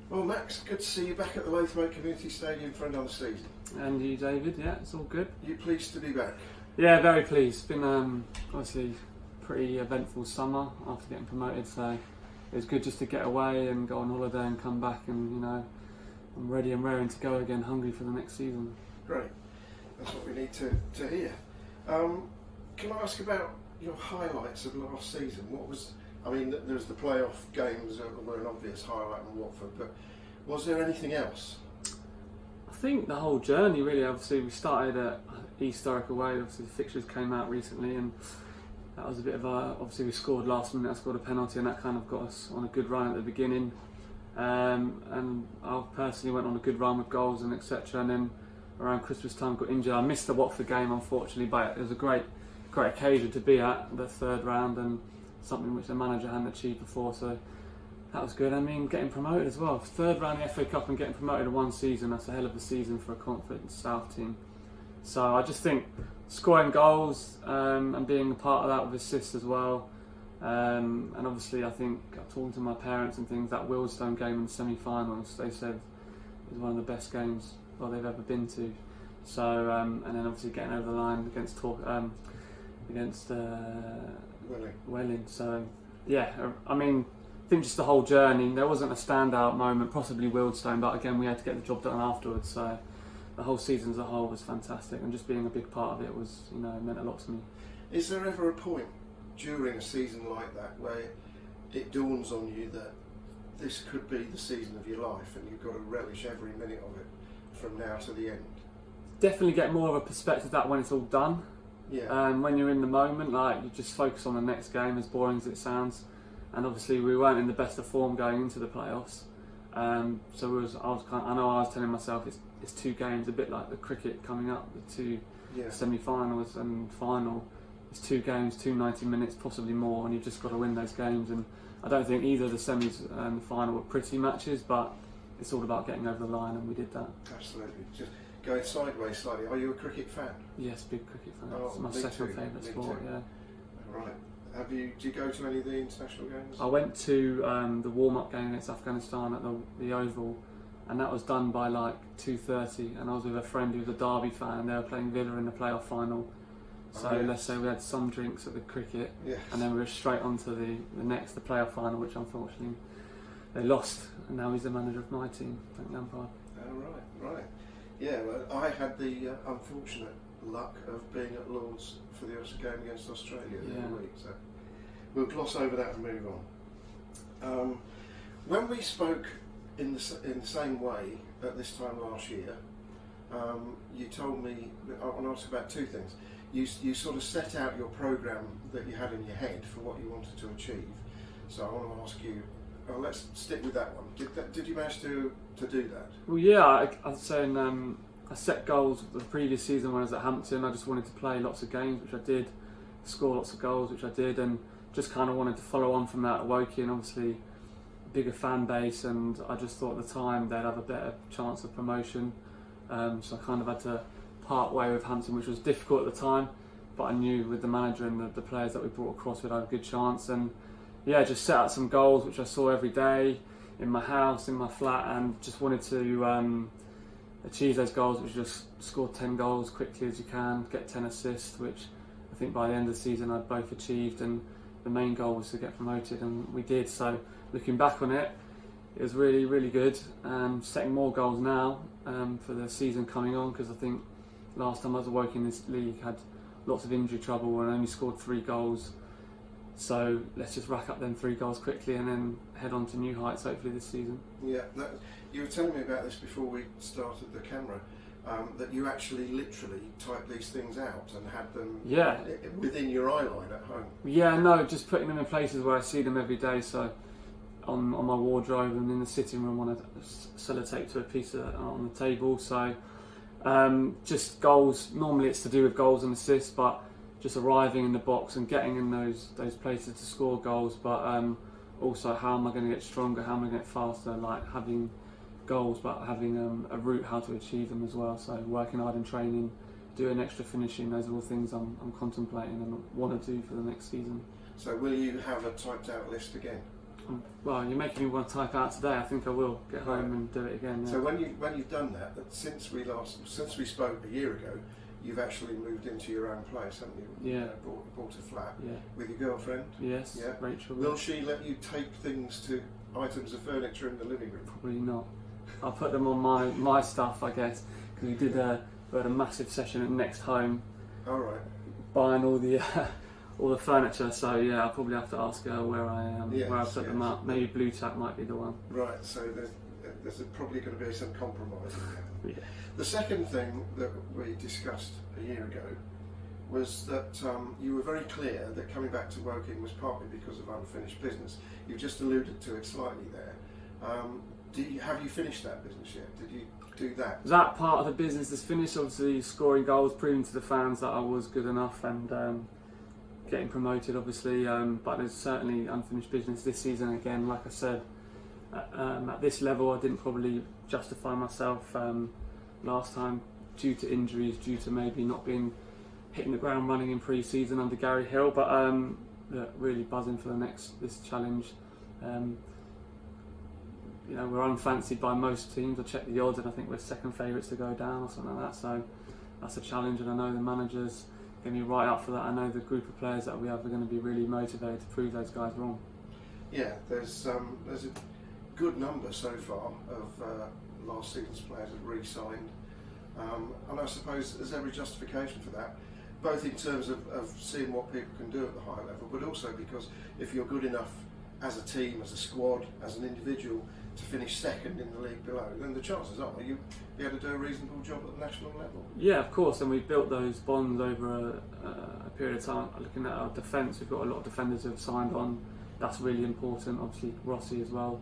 Well, Max, good to see you back at the Lathwaite Community Stadium for another season. And you, David? Yeah, it's all good. You pleased to be back? Yeah, very pleased. It's been obviously pretty eventful summer after getting promoted, so it was good just to get away and go on holiday and come back, and I'm ready and raring to go again, hungry for the next season. Great, that's what we need to hear. Can I ask about your highlights of last season? There was the playoff games that were an obvious highlight in Watford, but was there anything else? I think the whole journey really. Obviously we started at historic away. Obviously the fixtures came out recently, and that was a bit of obviously we scored last minute. I scored a penalty, and that kind of got us on a good run at the beginning. And I personally went on a good run with goals and etc. And then around Christmas time got injured. I missed the Watford game unfortunately, but it was a great occasion to be at, the third round, and something which the manager hadn't achieved before, so that was good. I mean, getting promoted as well. Third round of the FA Cup and getting promoted in one season, that's a hell of a season for a Conference South team. So I just think scoring goals and being a part of that with assists as well. And obviously I think talking to my parents and things, that Wealdstone game in the semi-finals, they said it was one of the best games they've ever been to. So and then obviously getting over the line against Welling. So yeah, I mean, I think just the whole journey, there wasn't a standout moment, possibly Wealdstone, but again we had to get the job done afterwards. So the whole season as a whole was fantastic, and just being a big part of it was, meant a lot to me. Is there ever a point during a season like that where it dawns on you that this could be the season of your life and you've got to relish every minute of it from now to the end? Definitely get more of a perspective of that when it's all done. Yeah. When you're in the moment, you just focus on the next game, as boring as it sounds. And obviously we weren't in the best of form going into the playoffs. I was telling myself it's two games, a bit like the cricket coming up, the two semi-finals and final. It's two games, 90 minutes, possibly more, and you've just got to win those games. And I don't think either the semis and the final were pretty matches, but it's all about getting over the line, and we did that. Absolutely. Just going sideways slightly, are you a cricket fan? Yes, big cricket fan. Oh, it's my second favourite sport. Yeah. Right. Do you go to any of the international games? I went to the warm-up game against Afghanistan at the Oval, and that was done by 2:30, and I was with a friend who was a Derby fan, and they were playing Villa in the playoff final. So let's say we had some drinks at the cricket, and then we were straight on to the playoff final, which unfortunately they lost, and now he's the manager of my team, Frank Lampard. Oh, right. Yeah, well, I had the unfortunate luck of being at Lord's for the game against Australia the other week, so we'll gloss over that and move on. When we spoke in the same way at this time last year, you told me, I want to ask about two things. You sort of set out your programme that you had in your head for what you wanted to achieve. So I want to ask you, let's stick with that one. Did you manage to do that? Well, yeah, I'd say I set goals the previous season when I was at Hampton. I just wanted to play lots of games, which I did, score lots of goals, which I did, and just kind of wanted to follow on from that at Woking, obviously a bigger fan base, and I just thought at the time they'd have a better chance of promotion. So I kind of had to part way with Hampton, which was difficult at the time, but I knew with the manager and the players that we brought across we'd have a good chance. And yeah, just set out some goals which I saw every day in my house, in my flat, and just wanted to achieve those goals, which just score 10 goals quickly as you can, get 10 assists, which I think by the end of the season I'd both achieved, and the main goal was to get promoted, and we did. So looking back on it, it was really, really good. Setting more goals now for the season coming on, because I think last time I was working in this league had lots of injury trouble and only scored 3 goals. So let's just rack up them 3 goals quickly and then head on to new heights hopefully this season. Yeah, you were telling me about this before we started the camera, that you actually literally typed these things out and had them within your eye line at home. Yeah, no, just putting them in places where I see them every day. So on my wardrobe and in the sitting room on a sellotape to a piece on the table. So just goals, normally it's to do with goals and assists, but just arriving in the box and getting in those places to score goals, but also how am I going to get stronger, how am I going to get faster, like having goals but having a route how to achieve them as well. So working hard in training, doing extra finishing, those are all things I'm contemplating and want to do for the next season. So will you have a typed out list again? Well, you're making me want to type out today. I think I will get home and do it again. Yeah. So when you've done that, since we spoke a year ago, you've actually moved into your own place, haven't you? Yeah. Bought a flat. Yeah. With your girlfriend. Yes. Yeah. Rachel. Will she let you take things to items of furniture in the living room? Probably not. I'll put them on my stuff, I guess, because we had a massive session at Next Home. All right. Buying all the furniture. So yeah, I'll probably have to ask her where I put them up. Maybe Blue Tack might be the one. Right. So there's probably going to be some compromise in there. Yeah. The second thing that we discussed a year ago was that you were very clear that coming back to Woking was partly because of unfinished business. You've just alluded to it slightly there. Have you finished that business yet? Did you do that? That part of the business is finished. Obviously, scoring goals, proving to the fans that I was good enough, and getting promoted. Obviously, but there's certainly unfinished business this season. Again, like I said, at this level, I didn't probably justify myself last time due to injuries, due to maybe not hitting the ground running in pre-season under Gary Hill. But really buzzing for this challenge. We're unfancied by most teams. I checked the odds and I think we're second favourites to go down or something like that. So that's a challenge, and I know the manager's going to be right up for that. I know the group of players that we have are going to be really motivated to prove those guys wrong. Yeah, there's a good number so far of last season's players have re-signed, and I suppose there's every justification for that, both in terms of seeing what people can do at the higher level, but also because if you're good enough as a team, as a squad, as an individual to finish second in the league below, then the chances are you'll be able to do a reasonable job at the national level. Yeah, of course, and we've built those bonds over a period of time. Looking at our defence, we've got a lot of defenders who have signed on. That's really important. Obviously, Rossi as well.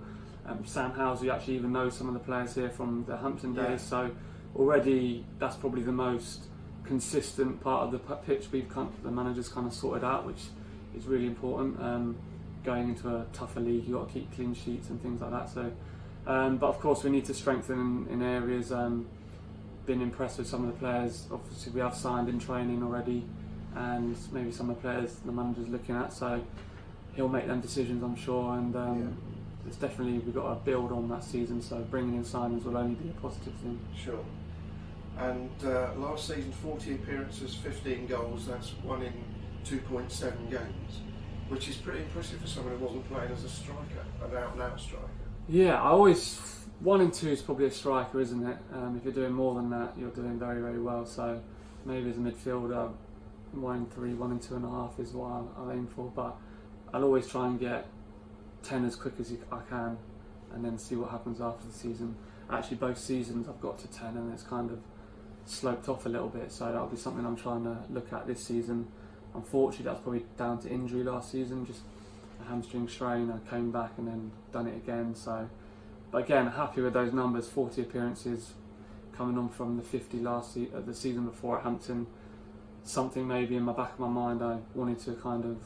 Sam Howes, we actually even know some of the players here from the Hampton days, so already that's probably the most consistent part of the pitch the manager's kind of sorted out, which is really important. Going into a tougher league, you've got to keep clean sheets and things like that. So, but of course we need to strengthen in areas. Been impressed with some of the players. Obviously we have signed in training already, and maybe some of the players the manager's looking at. So he'll make them decisions, I'm sure. And it's definitely, we've got to build on that season. So bringing in signings will only be a positive thing. Sure. And last season, 40 appearances, 15 goals. That's 1 in 2.7 games. Which is pretty impressive for someone who wasn't playing as a striker, an out-and-out striker. Yeah, 1 and 2 is probably a striker, isn't it? If you're doing more than that, you're doing very, very well. So maybe as a midfielder, 1 and 3, 1 and 2.5 is what I'll aim for. But I'll always try and get 10 as quick as I can, and then see what happens after the season. Actually, both seasons I've got to 10, and it's kind of sloped off a little bit. So that'll be something I'm trying to look at this season. Unfortunately, that's probably down to injury last season, just a hamstring strain. I came back and then done it again. So, but again, happy with those numbers. 40 appearances, coming on from the 50 the season before at Hampton. Something maybe in the back of my mind, I wanted to kind of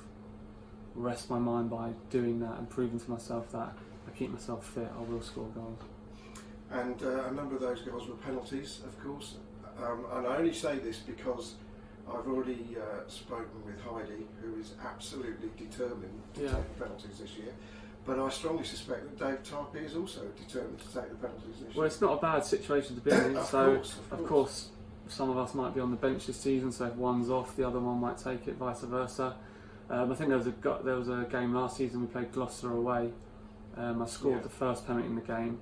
rest my mind by doing that and proving to myself that I keep myself fit, I will score goals. And a number of those goals were penalties, of course. And I only say this because I've already spoken with Heidi, who is absolutely determined to take penalties this year. But I strongly suspect that Dave Tarpey is also determined to take the penalties this year. Well, it's not a bad situation to be in. Of course, some of us might be on the bench this season, so if one's off, the other one might take it, vice versa. I think there was a game last season we played Gloucester away. I scored the first penalty in the game.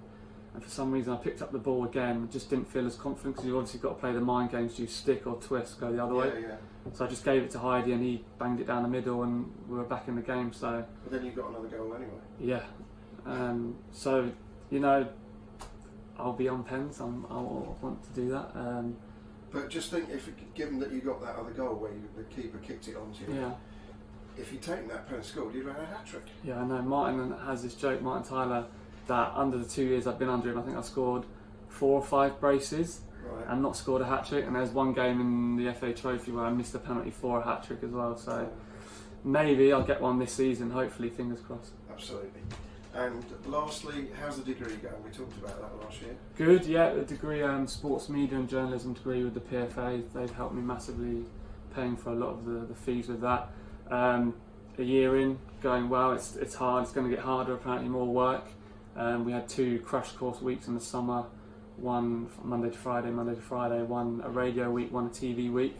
And for some reason I picked up the ball again, just didn't feel as confident because you've obviously got to play the mind games, do you stick or twist, go the other way. So I just gave it to Heidi and he banged it down the middle and we were back in the game. So. But then you got another goal anyway. Yeah. So, I'll be on pens, I'll want to do that. But just think, given that you got that other goal where the keeper kicked it onto you, if you'd taken that penalty score, you'd have had a hat-trick. Yeah, I know. Martin has this joke, Martin Tyler, that under the 2 years I've been under him, I think I scored 4 or 5 braces and not scored a hat-trick. And there's one game in the FA Trophy where I missed a penalty for a hat-trick as well. So maybe I'll get one this season, hopefully, fingers crossed. Absolutely. And lastly, how's the degree going? We talked about that last year. Good, yeah. The degree, sports media and journalism degree with the PFA, they've helped me massively, paying for a lot of the fees with that. a year in, going well. It's hard. It's going to get harder. Apparently, more work. We had 2 crash course weeks in the summer. One Monday to Friday, one a radio week, one a TV week.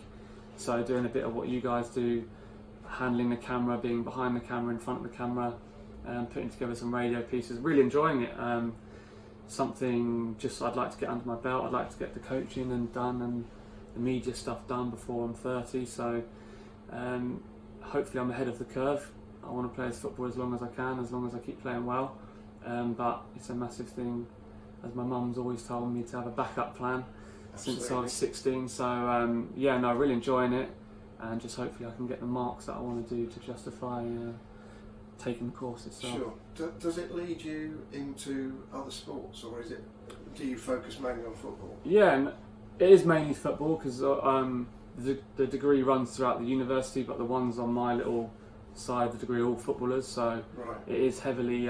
So doing a bit of what you guys do, handling the camera, being behind the camera, in front of the camera, putting together some radio pieces. Really enjoying it. Something just I'd like to get under my belt. I'd like to get the coaching and done and the media stuff done before I'm 30. So hopefully I'm ahead of the curve. I want to play as football as long as I can, as long as I keep playing well. But it's a massive thing, as my mum's always told me, to have a backup plan. Absolutely. Since I was 16. So yeah, no, really enjoying it, and just hopefully I can get the marks that I want to do to justify taking the course itself. Sure. Does it lead you into other sports, or do you focus mainly on football? Yeah, it is mainly football, because the degree runs throughout the university, but the ones on my little side of the degree are all footballers, so right. It is heavily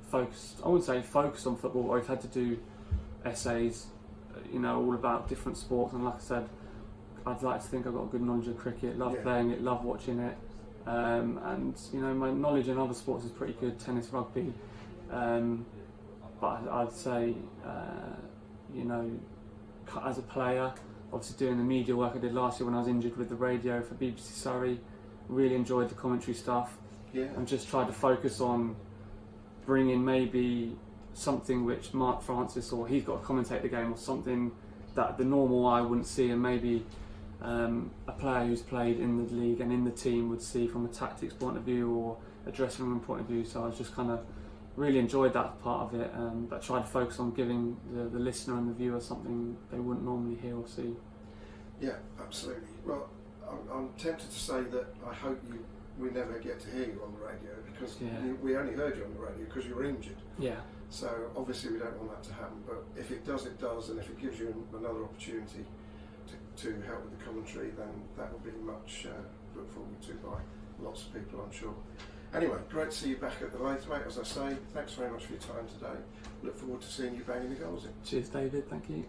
focused. I wouldn't say focused on football. I've had to do essays, all about different sports, and like I said, I'd like to think I've got a good knowledge of cricket, love playing it, love watching it, and my knowledge in other sports is pretty good, tennis, rugby, but I'd say as a player, obviously doing the media work I did last year when I was injured with the radio for BBC Surrey, really enjoyed the commentary stuff, and just tried to focus on bringing maybe something which Mark Francis, or he's got to commentate the game, or something that the normal eye wouldn't see, and maybe a player who's played in the league and in the team would see from a tactics point of view or a dressing room point of view. So I was just kind of really enjoyed that part of it, but tried to focus on giving the listener and the viewer something they wouldn't normally hear or see. Yeah, absolutely. Well, I'm tempted to say that I hope we never get to hear you on the radio, because we only heard you on the radio because you were injured. Yeah. So obviously we don't want that to happen, but if it does, it does, and if it gives you another opportunity to help with the commentary, then that will be much looked forward to by lots of people, I'm sure. Anyway, great to see you back at the Lathe, mate. As I say, thanks very much for your time today. Look forward to seeing you banging the goals in. Cheers, David. Thank you.